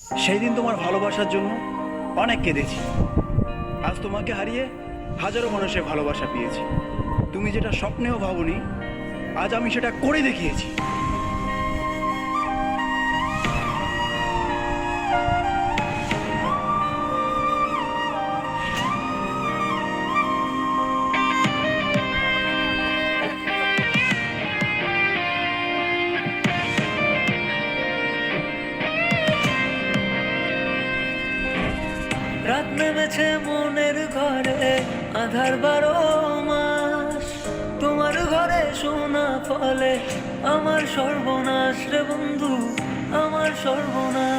সেই দিন তোমার ভালোবাসার জন্য অনেক কেঁদেছি। আজ তোমাকে হারিয়ে হাজারো মানুষের ভালোবাসা পেয়েছি। তুমি যেটা স্বপ্নেও ভাবনি, আজ আমি সেটা করে দেখিয়েছি। রাত নেমেছে মনের ঘরে, আধার 12 মাস। তোমার ঘরে সোনা ফলে আমার সর্বনাশ রে বন্ধু, আমার সর্বনাশ।